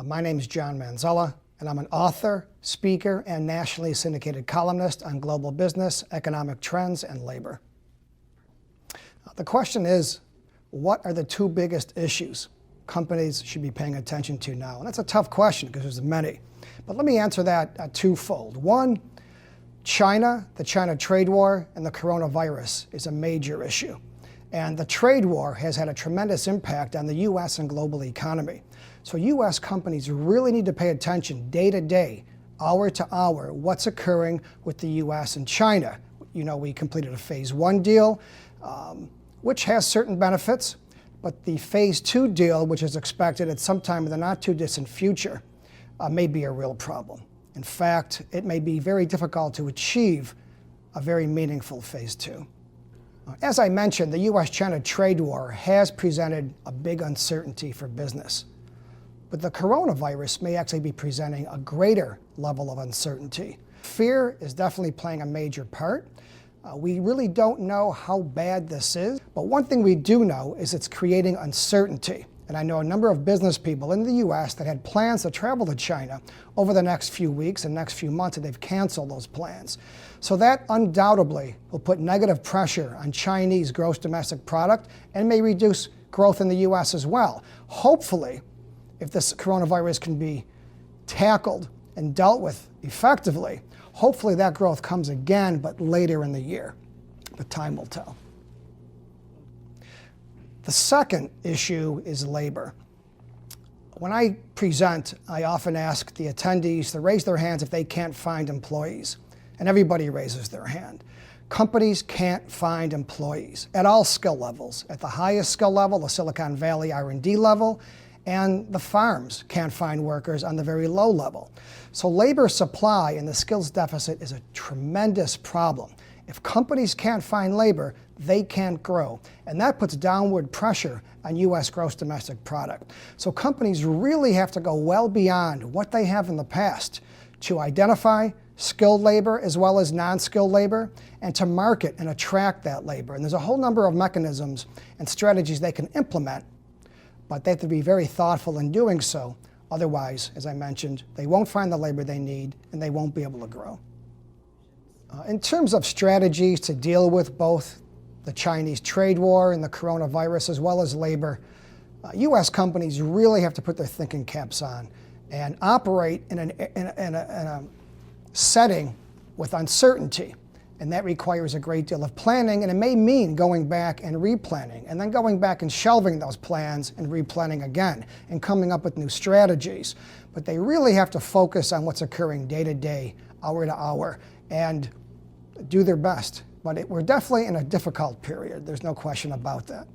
My name is John Manzella, and I'm an author, speaker, and nationally syndicated columnist on global business, economic trends, and labor. The question is, what are the two biggest issues companies should be paying attention to now? And that's a tough question because there's many. But let me answer that twofold. One, China, the China trade war, and the coronavirus is a major issue. And the trade war has had a tremendous impact on the U.S. and global economy. So U.S. companies really need to pay attention day to day, hour to hour, what's occurring with the U.S. and China. You know, we completed a phase 1 deal, which has certain benefits, but the phase 2 deal, which is expected at some time in the not too distant future, may be a real problem. In fact, it may be very difficult to achieve a very meaningful phase 2. As I mentioned, the U.S.-China trade war has presented a big uncertainty for business. But the coronavirus may actually be presenting a greater level of uncertainty. Fear is definitely playing a major part. We really don't know how bad this is, but one thing we do know is it's creating uncertainty. And I know a number of business people in the U.S. that had plans to travel to China over the next few weeks and next few months, and they've canceled those plans. So that undoubtedly will put negative pressure on Chinese gross domestic product and may reduce growth in the U.S. as well. Hopefully, if this coronavirus can be tackled and dealt with effectively, hopefully that growth comes again, but later in the year. But time will tell. The second issue is labor. When I present, I often ask the attendees to raise their hands if they can't find employees, and everybody raises their hand. Companies can't find employees at all skill levels. At the highest skill level, the Silicon Valley R&D level, and the farms can't find workers on the very low level. So labor supply and the skills deficit is a tremendous problem. If companies can't find labor, they can't grow. And that puts downward pressure on U.S. gross domestic product. So companies really have to go well beyond what they have in the past to identify skilled labor as well as non-skilled labor and to market and attract that labor. And there's a whole number of mechanisms and strategies they can implement, but they have to be very thoughtful in doing so. Otherwise, as I mentioned, they won't find the labor they need and they won't be able to grow. In terms of strategies to deal with both the Chinese trade war and the coronavirus as well as labor, U.S. companies really have to put their thinking caps on and operate in a setting with uncertainty. And that requires a great deal of planning, and it may mean going back and replanning, and then going back and shelving those plans and replanning again, and coming up with new strategies. But they really have to focus on what's occurring day to day, hour to hour, and do their best. But we're definitely in a difficult period. There's no question about that.